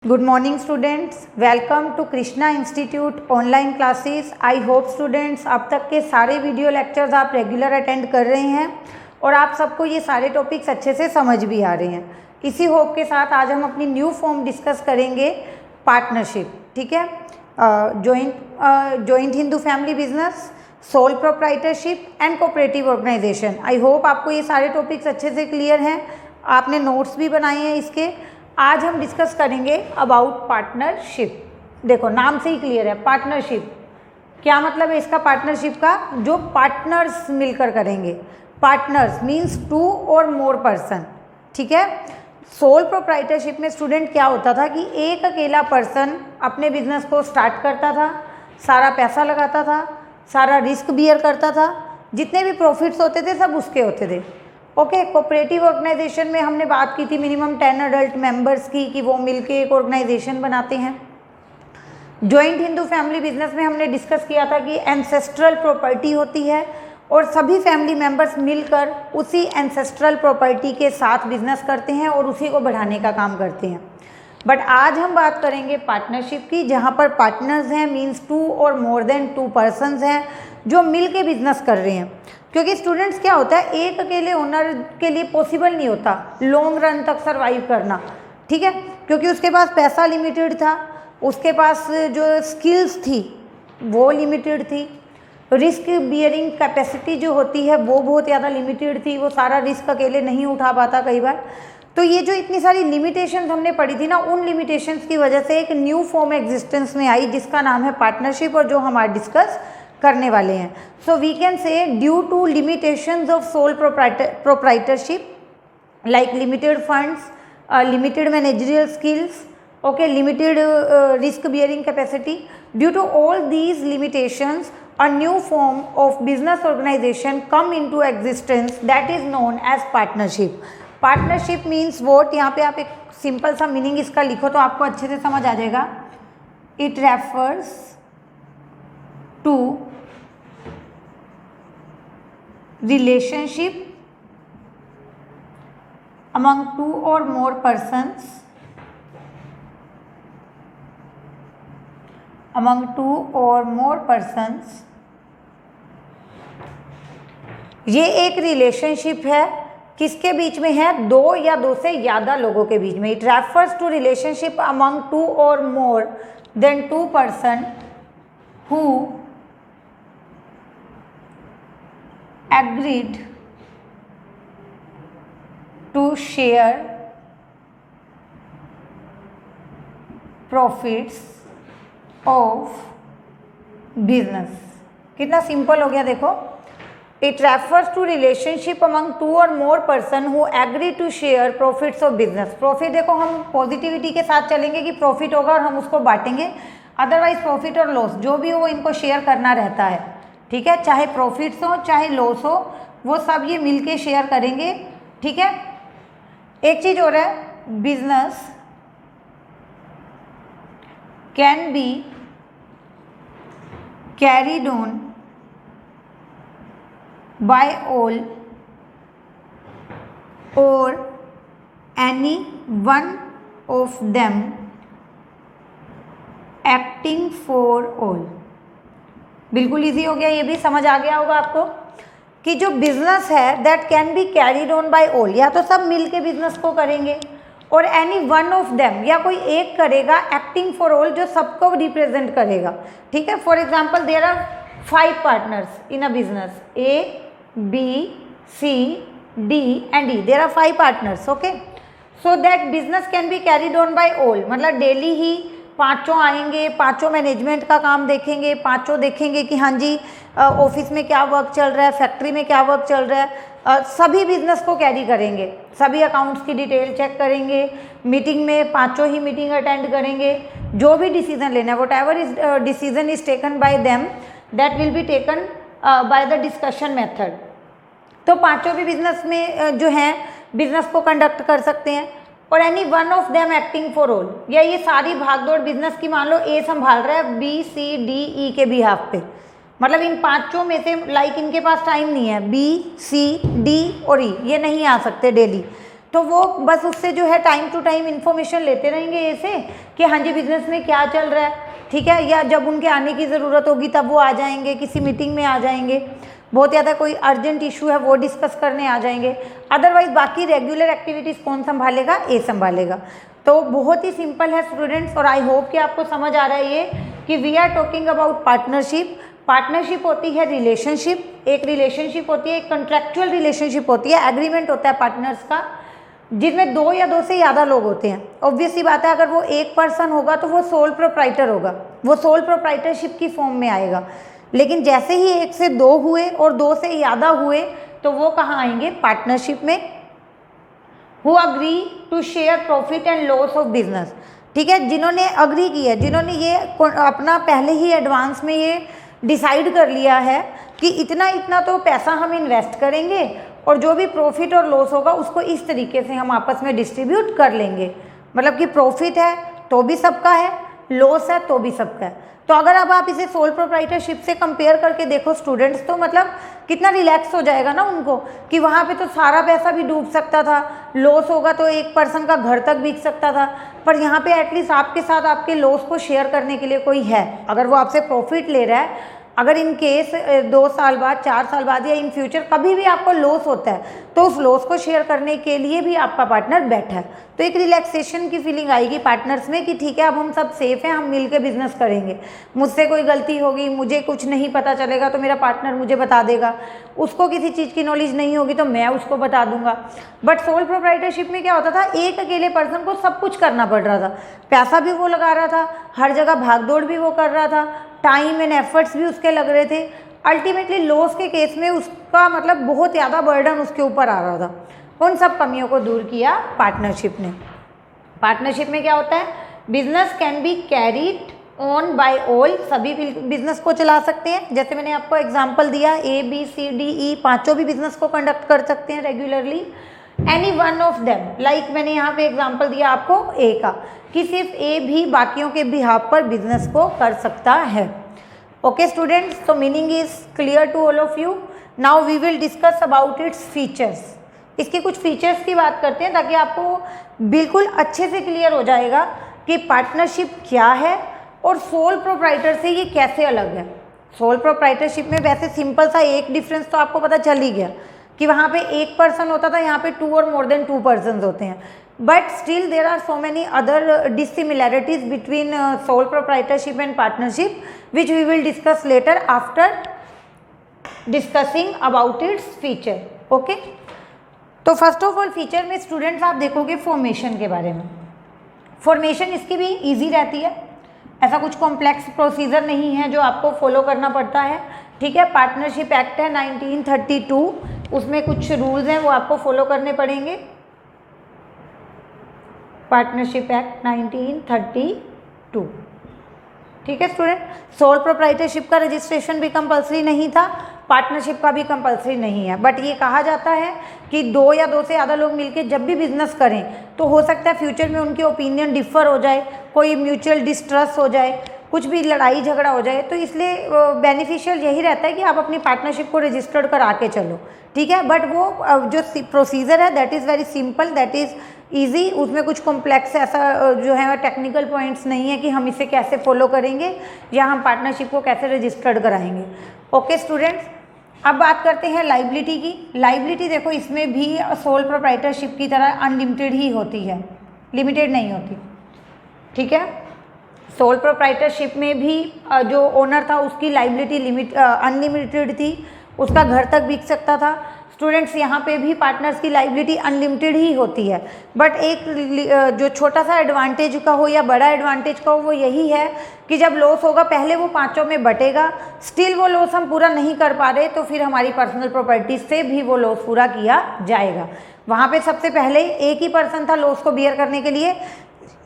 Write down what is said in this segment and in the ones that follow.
Good morning students, welcome to Krishna institute online classes. I hope students अब तक के सारे वीडियो लेक्चर्स आप रेगुलर अटेंड कर रहे हैं और आप सबको ये सारे टॉपिक्स अच्छे से समझ भी आ रहे हैं। इसी होप के साथ आज हम अपनी न्यू फॉर्म डिस्कस करेंगे, पार्टनरशिप। ठीक है, joint Hindu family business, sole proprietorship and cooperative organisation. I hope आपको ये सारे टॉपिक्स अच्छे से क्लियर हैं, आपने नोट्स भी बनाए हैं इसके। आज हम डिस्कस करेंगे अबाउट पार्टनरशिप। देखो नाम से ही क्लियर है, पार्टनरशिप क्या मतलब है इसका, पार्टनरशिप का जो पार्टनर्स मिलकर करेंगे। पार्टनर्स मीन्स टू और मोर पर्सन। ठीक है, सोल प्रोप्राइटरशिप में स्टूडेंट क्या होता था कि एक अकेला पर्सन अपने बिजनेस को स्टार्ट करता था, सारा पैसा लगाता था, सारा रिस्क बियर करता था, जितने भी प्रॉफिट्स होते थे सब उसके होते थे। ओके, कोऑपरेटिव ऑर्गेनाइजेशन में हमने बात की थी मिनिमम 10 अडल्ट मेंबर्स की, कि वो मिलके एक ऑर्गेनाइजेशन बनाते हैं। जॉइंट हिंदू फैमिली बिजनेस में हमने डिस्कस किया था कि एंसेस्ट्रल प्रॉपर्टी होती है और सभी फैमिली मेंबर्स मिलकर उसी एंसेस्ट्रल प्रॉपर्टी के साथ बिजनेस करते हैं और उसी को बढ़ाने का काम करते हैं। बट आज हम बात करेंगे पार्टनरशिप की, जहाँ पर पार्टनर्स हैं मीन्स टू और मोर देन टू पर्सनस हैं जो मिल के बिजनेस कर रहे हैं। क्योंकि स्टूडेंट्स क्या होता है, एक अकेले ओनर के लिए पॉसिबल नहीं होता लॉन्ग रन तक सरवाइव करना। ठीक है, क्योंकि उसके पास पैसा लिमिटेड था, उसके पास जो स्किल्स थी वो लिमिटेड थी, रिस्क बियरिंग कैपेसिटी जो होती है वो बहुत ज़्यादा लिमिटेड थी, वो सारा रिस्क अकेले नहीं उठा पाता कई बार। तो ये जो इतनी सारी लिमिटेशंस हमने पढ़ी थी ना, उन लिमिटेशंस की वजह से एक न्यू फॉर्म एग्जिस्टेंस में आई जिसका नाम है पार्टनरशिप, और जो हम आज डिस्कस करने वाले हैं। So we can say due to limitations of sole proprietorship like limited funds, limited managerial skills, okay, limited risk bearing capacity, due to all these limitations a new form of business organization come into existence that is known as partnership. Partnership means what, यहाँ पे आप एक simple सा meaning इसका लिखो तो आपको अच्छे से समझ आ जाएगा। It refers to relationship among two or more persons, among two or more persons। ये एक रिलेशनशिप है, किसके बीच में है, दो या दो से ज़्यादा लोगों के बीच में। It refers to relationship among two और more than two person who agreed to share profits of business. कितना सिंपल हो गया देखो। It refers to relationship among two और more person who agree to share profits of business. Profit देखो हम positivity के साथ चलेंगे कि प्रॉफिट होगा और हम उसको बांटेंगे, अदरवाइज प्रॉफिट और लॉस जो भी हो इनको शेयर करना रहता है। ठीक है, चाहे प्रॉफिट्स हो चाहे लॉस हो, वो सब ये मिलके शेयर करेंगे। ठीक है, एक चीज और है, business can be carried on by all or any one of them acting for all। बिल्कुल इजी हो गया, ये भी समझ आ गया होगा आपको कि जो बिजनेस है that can be carried on by all, या तो सब मिल के बिजनेस को करेंगे, और एनी वन ऑफ देम या कोई एक करेगा, एक्टिंग फॉर ऑल जो सबको रिप्रेजेंट करेगा। ठीक है, for example there are 5 partners in a business, A B C D and E, there are 5 partners. Okay, so that business can be carried on by all, मतलब daily ही पांचों आएंगे, पांचों मैनेजमेंट का काम देखेंगे, पांचों देखेंगे कि हाँ जी ऑफिस में क्या वर्क चल रहा है, फैक्ट्री में क्या वर्क चल रहा है, सभी बिजनेस को कैरी करेंगे, सभी अकाउंट्स की डिटेल चेक करेंगे, मीटिंग में पांचों ही मीटिंग अटेंड करेंगे, जो भी डिसीजन लेना है what ever is decision is taken by them that will be taken by the discussion method. तो पांचों भी बिजनेस में जो हैं बिजनेस को कंडक्ट कर सकते हैं, और any one of them acting for all, या ये सारी भागदौड़ बिजनेस की मान लो ए संभाल रहा है बी सी डी ई के बिहाफ पे, मतलब इन पांचों में से लाइक इनके पास टाइम नहीं है, बी सी डी और ई ये नहीं आ सकते डेली, तो वो बस उससे जो है टाइम टू टाइम इन्फॉर्मेशन लेते रहेंगे ऐसे कि हाँ जी बिजनेस में क्या चल रहा है, ठीक है, या जब उनके आने की ज़रूरत होगी तब वो आ जाएंगे, किसी मीटिंग में आ जाएंगे, बहुत ज़्यादा कोई अर्जेंट इशू है वो डिस्कस करने आ जाएंगे। अदरवाइज बाकी रेगुलर एक्टिविटीज़ कौन संभालेगा, ए संभालेगा। तो बहुत ही सिंपल है स्टूडेंट्स, और आई होप कि आपको समझ आ रहा है ये कि we are talking about partnership. Partnership होती है रिलेशनशिप, एक रिलेशनशिप होती है, एक कंट्रैक्चुअल रिलेशनशिप होती है, एग्रीमेंट होता है पार्टनर्स का, जिसमें दो या दो से ज़्यादा लोग होते हैं। ऑब्वियस सी बात है, अगर वो एक पर्सन होगा तो वो सोल प्रोप्राइटर होगा, वो सोल प्रोप्राइटरशिप की फॉर्म में आएगा। लेकिन जैसे ही एक से दो हुए और दो से ज़्यादा हुए तो वो कहाँ आएंगे, पार्टनरशिप में। Who agree to share profit and loss of business, ठीक है, जिन्होंने अग्री की है, जिन्होंने ये अपना पहले ही एडवांस में ये डिसाइड कर लिया है कि इतना इतना तो पैसा हम इन्वेस्ट करेंगे और जो भी प्रॉफिट और लॉस होगा उसको इस तरीके से हम आपस में डिस्ट्रीब्यूट कर लेंगे। मतलब कि प्रॉफिट है तो भी सबका है, लॉस है तो भी सबका है। तो अगर अब आप इसे सोल प्रोप्राइटरशिप से कंपेयर करके देखो स्टूडेंट्स, तो मतलब कितना रिलैक्स हो जाएगा ना उनको कि वहाँ पे तो सारा पैसा भी डूब सकता था, लॉस होगा तो एक पर्सन का घर तक बिक सकता था, पर यहाँ पे एटलीस्ट आपके साथ आपके लॉस को शेयर करने के लिए कोई है। अगर वो आपसे प्रॉफिट ले रहा है, अगर इन केस 2 साल बाद, 4 साल बाद या इन फ्यूचर कभी भी आपको लॉस होता है तो उस लॉस को शेयर करने के लिए भी आपका पार्टनर बैठा है। तो एक रिलैक्सेशन की फीलिंग आएगी पार्टनर्स में कि ठीक है अब हम सब सेफ हैं, हम मिलके बिजनेस करेंगे, मुझसे कोई गलती होगी, मुझे कुछ नहीं पता चलेगा तो मेरा पार्टनर मुझे बता देगा, उसको किसी चीज़ की नॉलेज नहीं होगी तो मैं उसको बता दूंगा। बट सोल प्रोप्राइटरशिप में क्या होता था, एक अकेले पर्सन को सब कुछ करना पड़ रहा था, पैसा भी वो लगा रहा था, हर जगह भागदौड़ भी वो कर रहा था, टाइम एंड एफर्ट्स भी उसके लग रहे थे। अल्टीमेटली लॉस के केस में उसका मतलब बहुत ज़्यादा बर्डन उसके ऊपर आ रहा था। उन सब कमियों को दूर किया पार्टनरशिप ने। पार्टनरशिप में क्या होता है, business can be carried on by all, सभी बिजनेस को चला सकते हैं। जैसे मैंने आपको एग्जांपल दिया, ए बी सी डी ई पांचों भी बिजनेस को कंडक्ट कर सकते हैं regularly. Any one of them, like मैंने यहाँ पे एग्जांपल दिया आपको ए का, कि सिर्फ ए भी बाकियों के बिहाफ पर बिजनेस को कर सकता है। Okay students, so meaning is clear to all of you. Now we will discuss about its features. इसके कुछ फीचर्स की बात करते हैं ताकि आपको बिल्कुल अच्छे से क्लियर हो जाएगा कि पार्टनरशिप क्या है और सोल प्रोप्राइटर से ये कैसे अलग है। सोल प्रोप्राइटरशिप में वैसे सिंपल सा एक डिफरेंस तो आपको पता चल ही गया कि वहाँ पे एक पर्सन होता था, यहाँ पे 2 और मोर देन 2 पर्सन होते हैं। But still there are so many other dissimilarities between sole proprietorship and partnership which we will discuss later after discussing about its feature. Okay? तो फर्स्ट ऑफ ऑल फीचर में students आप देखोगे formation के बारे में। Formation इसकी भी easy रहती है, ऐसा कुछ कॉम्प्लेक्स प्रोसीजर नहीं है जो आपको फॉलो करना पड़ता है, ठीक है। पार्टनरशिप एक्ट है 1932, उसमें कुछ रूल्स हैं वो आपको फॉलो करने पड़ेंगे। पार्टनरशिप एक्ट 1932, ठीक है स्टूडेंट। सोल प्रोप्राइटरशिप का रजिस्ट्रेशन भी कंपलसरी नहीं था, पार्टनरशिप का भी कंपलसरी नहीं है, बट ये कहा जाता है कि 2 या 2 से ज़्यादा लोग मिलकर जब भी बिजनेस करें तो हो सकता है फ्यूचर में उनकी ओपिनियन डिफर हो जाए, कोई म्यूचुअल डिस्ट्रस्ट हो जाए, कुछ भी लड़ाई झगड़ा हो जाए, तो इसलिए बेनिफिशियल यही रहता है कि आप अपनी पार्टनरशिप को रजिस्टर्ड करा के चलो, ठीक है। बट वो जो प्रोसीजर है that is very simple, that is easy, उसमें कुछ कॉम्प्लेक्स ऐसा जो है टेक्निकल पॉइंट्स नहीं है कि हम इसे कैसे फॉलो करेंगे या हम पार्टनरशिप को कैसे रजिस्टर्ड कराएंगे। ओके स्टूडेंट्स, अब बात करते हैं लाइबिलिटी की। लाइबिलिटी देखो इसमें भी सोल प्रोप्राइटरशिप की तरह अनलिमिटेड ही होती है, लिमिटेड नहीं होती, ठीक है। सोल प्रोप्राइटरशिप में भी जो ओनर था उसकी लाइबिलिटी अनलिमिटेड थी, उसका घर तक बिक सकता था। स्टूडेंट्स यहाँ पे भी पार्टनर्स की लाइबिलिटी अनलिमिटेड ही होती है, बट एक जो छोटा सा एडवांटेज का हो या बड़ा एडवांटेज का हो वो यही है कि जब लॉस होगा पहले वो 5 में बटेगा, स्टिल वो लॉस हम पूरा नहीं कर पा रहे तो फिर हमारी पर्सनल प्रॉपर्टी से भी वो लॉस पूरा किया जाएगा। वहाँ पे सबसे पहले एक ही पर्सन था लॉस को बियर करने के लिए,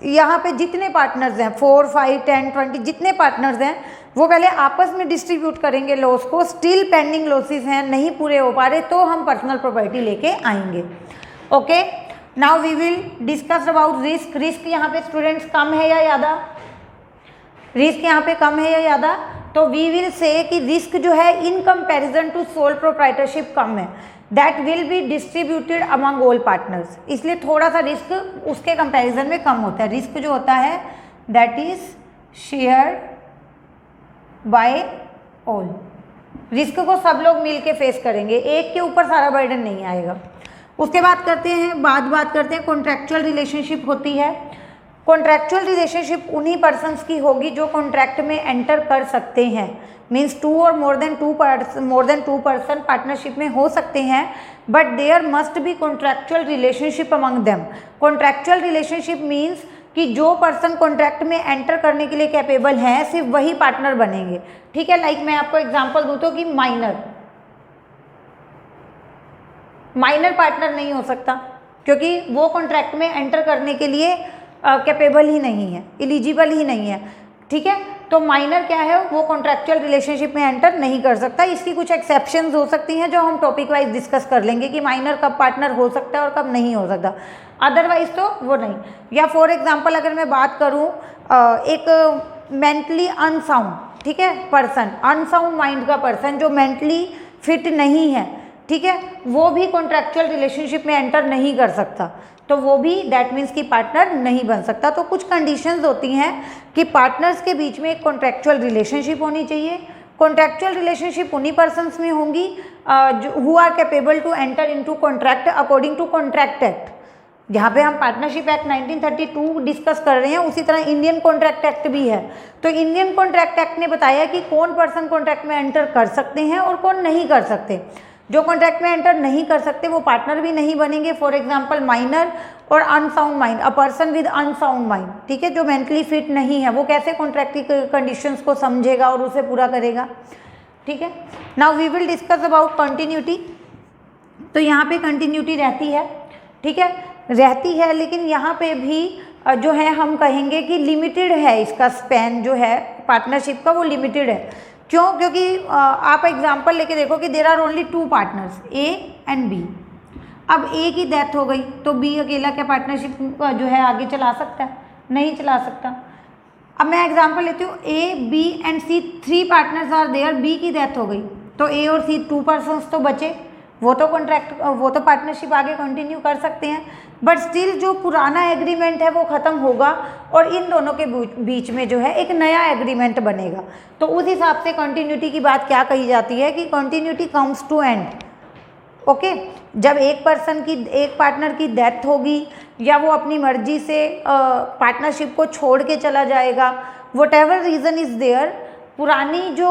यहाँ पे जितने पार्टनर्स हैं 4, 5, 10, 20 जितने पार्टनर्स हैं वो पहले आपस में डिस्ट्रीब्यूट करेंगे लॉस को। स्टिल पेंडिंग लॉसेस हैं, नहीं पूरे हो पा रहे तो हम पर्सनल प्रॉपर्टी लेके आएंगे। Okay, now we will discuss about risk. Risk यहाँ पे स्टूडेंट्स कम है या ज़्यादा? रिस्क यहाँ पे कम है या ज़्यादा? तो वी विल से कि रिस्क जो है in comparison to sole proprietorship कम है, that will be distributed among all partners. इसलिए थोड़ा सा रिस्क उसके कंपैरिजन में कम होता है। रिस्क जो होता है that is share by all, risk को सब लोग मिल के फेस करेंगे, एक के ऊपर सारा बर्डन नहीं आएगा। उसके बाद करते हैं कॉन्ट्रैक्चुअल रिलेशनशिप होती है। कॉन्ट्रैक्चुअल रिलेशनशिप उन्हीं पर्सन्स की होगी जो कॉन्ट्रैक्ट में एंटर कर सकते हैं, मीन्स टू और more than two person partnership में हो सकते हैं, but there must be contractual relationship among them. Contractual relationship means कि जो पर्सन कॉन्ट्रैक्ट में एंटर करने के लिए कैपेबल हैं सिर्फ वही पार्टनर बनेंगे। ठीक है, लाइक मैं आपको एग्जांपल दूं तो कि माइनर पार्टनर नहीं हो सकता क्योंकि वो कॉन्ट्रैक्ट में एंटर करने के लिए कैपेबल ही नहीं है, एलिजिबल ही नहीं है। ठीक है, तो माइनर क्या है, वो कॉन्ट्रैक्चुअल रिलेशनशिप में एंटर नहीं कर सकता। इसकी कुछ एक्सेप्शंस हो सकती हैं जो हम टॉपिक वाइज डिस्कस कर लेंगे कि माइनर कब पार्टनर हो सकता है और कब नहीं हो सकता, अदरवाइज तो वो नहीं। या फॉर एग्जांपल अगर मैं बात करूं एक मेंटली अनसाउंड, ठीक है, पर्सन, अनसाउंड माइंड का पर्सन जो मेंटली फिट नहीं है, ठीक है, वो भी कॉन्ट्रैक्चुअल रिलेशनशिप में एंटर नहीं कर सकता, तो वो भी दैट मीन्स कि पार्टनर नहीं बन सकता। तो कुछ कंडीशंस होती हैं कि पार्टनर्स के बीच में एक कॉन्ट्रैक्चुअल रिलेशनशिप होनी चाहिए। कॉन्ट्रैक्चुअल रिलेशनशिप उन्हीं पर्सन्स में होंगी who are capable to enter into contract according to contract act. यहाँ पे हम पार्टनरशिप एक्ट 1932 डिस्कस कर रहे हैं, उसी तरह इंडियन कॉन्ट्रैक्ट एक्ट भी है। तो इंडियन कॉन्ट्रैक्ट एक्ट ने बताया कि कौन पर्सन कॉन्ट्रैक्ट में एंटर कर सकते हैं और कौन नहीं कर सकते। जो कॉन्ट्रैक्ट में एंटर नहीं कर सकते वो पार्टनर भी नहीं बनेंगे। फॉर एग्जांपल माइनर और unsound mind, a person with unsound mind, ठीक है, जो मेंटली फिट नहीं है, वो कैसे कॉन्ट्रैक्ट की कंडीशंस को समझेगा और उसे पूरा करेगा। ठीक है, now we will discuss about continuity. तो यहाँ पे कंटिन्यूटी रहती है, ठीक है, रहती है, लेकिन यहाँ पे भी जो है हम कहेंगे कि लिमिटेड है, इसका स्पैन जो है पार्टनरशिप का वो लिमिटेड है। क्यों? क्योंकि आप एग्जांपल लेके देखो कि there are only two partners A and B. अब ए की डेथ हो गई तो बी अकेला क्या पार्टनरशिप जो है आगे चला सकता है? नहीं चला सकता। अब मैं एग्जांपल लेती हूँ, A B and C, three partners are there, B की डेथ हो गई तो ए और सी टू पर्सन्स तो बचे, वो तो पार्टनरशिप आगे कंटिन्यू कर सकते हैं, बट स्टिल जो पुराना एग्रीमेंट है वो ख़त्म होगा और इन दोनों के बीच में जो है एक नया एग्रीमेंट बनेगा। तो उस हिसाब से कंटिन्यूटी की बात क्या कही जाती है कि continuity comes to end. Okay, जब एक पार्टनर की डेथ होगी या वो अपनी मर्जी से पार्टनरशिप को छोड़ के चला जाएगा, whatever reason is there, पुरानी जो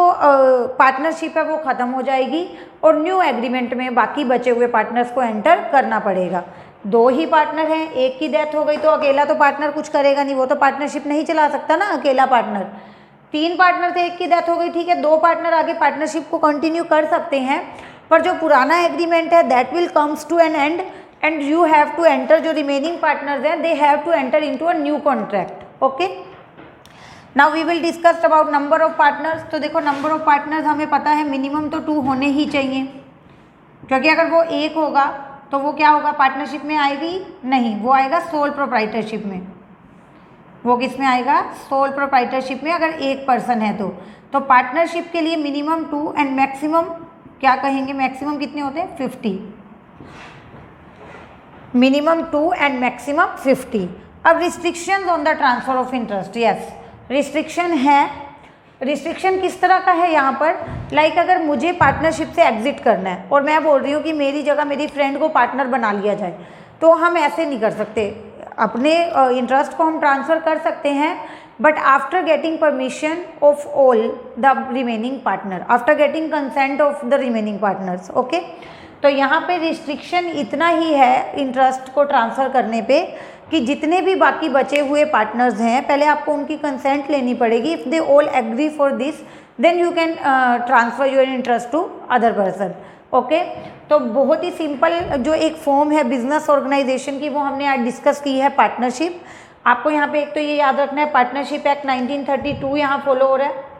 पार्टनरशिप है वो ख़त्म हो जाएगी और न्यू एग्रीमेंट में बाकी बचे हुए पार्टनर्स को एंटर करना पड़ेगा। दो ही पार्टनर हैं, एक की डेथ हो गई तो अकेला तो पार्टनर कुछ करेगा नहीं, वो तो पार्टनरशिप नहीं चला सकता ना अकेला पार्टनर। तीन पार्टनर थे, एक की डेथ हो गई, ठीक है, दो पार्टनर आगे पार्टनरशिप को कंटिन्यू कर सकते हैं, पर जो पुराना एग्रीमेंट है that will comes to an end and you have to enter, जो रिमेनिंग पार्टनर्स हैं they have to enter into a new contract. Okay, now we will discuss about number of partners. तो देखो number of partners हमें पता है minimum तो 2 होने ही चाहिए, क्योंकि अगर वो एक होगा तो वो क्या होगा, पार्टनरशिप में आएगी नहीं, वो आएगा सोल प्रोप्राइटरशिप में। वो किस में आएगा? सोल प्रोप्राइटरशिप में, अगर एक पर्सन है तो पार्टनरशिप के लिए मिनिमम 2 एंड मैक्सिमम क्या कहेंगे, मैक्सिमम कितने होते हैं? 50। Minimum 2 and maximum 50। अब restrictions on the transfer of interest, yes restriction है। रिस्ट्रिक्शन किस तरह का है यहाँ पर, लाइक अगर मुझे पार्टनरशिप से एग्जिट करना है और मैं बोल रही हूँ कि मेरी जगह मेरी फ्रेंड को पार्टनर बना लिया जाए, तो हम ऐसे नहीं कर सकते। अपने इंटरेस्ट को हम ट्रांसफ़र कर सकते हैं, but after getting permission of all the remaining partner, after getting consent of the remaining partners. Okay, तो यहाँ पे रिस्ट्रिक्शन इतना ही है इंटरेस्ट को ट्रांसफ़र करने पे कि जितने भी बाकी बचे हुए पार्टनर्स हैं पहले आपको उनकी कंसेंट लेनी पड़ेगी। If they all agree for this then you can transfer your interest to other person. Okay, तो बहुत ही सिंपल जो एक फॉर्म है बिजनेस ऑर्गेनाइजेशन की वो हमने आज डिस्कस की है, पार्टनरशिप। आपको यहाँ पे एक तो ये याद रखना है, पार्टनरशिप एक्ट 1932 यहाँ फॉलो हो रहा है।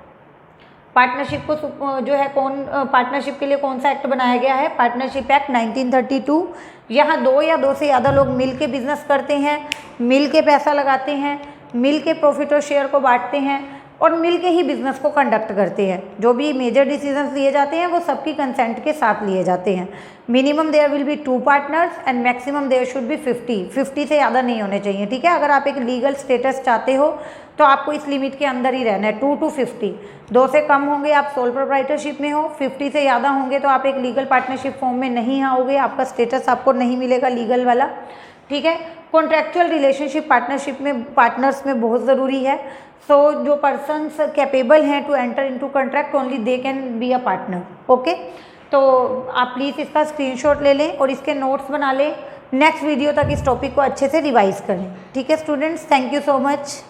पार्टनरशिप को जो है पार्टनरशिप के लिए कौन सा एक्ट बनाया गया है? Partnership act 1932। यहाँ 2 या 2 से ज़्यादा लोग मिल के बिजनेस करते हैं, मिल के पैसा लगाते हैं, मिल के प्रॉफिट और शेयर को बांटते हैं और मिल के ही बिजनेस को कंडक्ट करते हैं। जो भी मेजर डिसीजंस लिए जाते हैं वो सबकी कंसेंट के साथ लिए जाते हैं। Minimum there will be 2 partners and maximum there should be 50 से ज़्यादा नहीं होने चाहिए, ठीक है। अगर आप एक लीगल स्टेटस चाहते हो तो आपको इस लिमिट के अंदर ही रहना है, 2 to 50। 2 से कम होंगे आप सोल प्रोप्राइटरशिप में हो, 50 से ज़्यादा होंगे तो आप एक लीगल पार्टनरशिप फॉर्म में नहीं आओगे, आपका स्टेटस आपको नहीं मिलेगा लीगल वाला, ठीक है। कॉन्ट्रैक्चुअल रिलेशनशिप पार्टनरशिप में पार्टनर्स में बहुत ज़रूरी है। सो जो पर्सन्स कैपेबल हैं to enter into contract only they can be a partner, okay. तो आप प्लीज़ इसका स्क्रीनशॉट ले लें और इसके नोट्स बना लें, नेक्स्ट वीडियो तक इस टॉपिक को अच्छे से रिवाइज करें, ठीक है students. Thank you so much.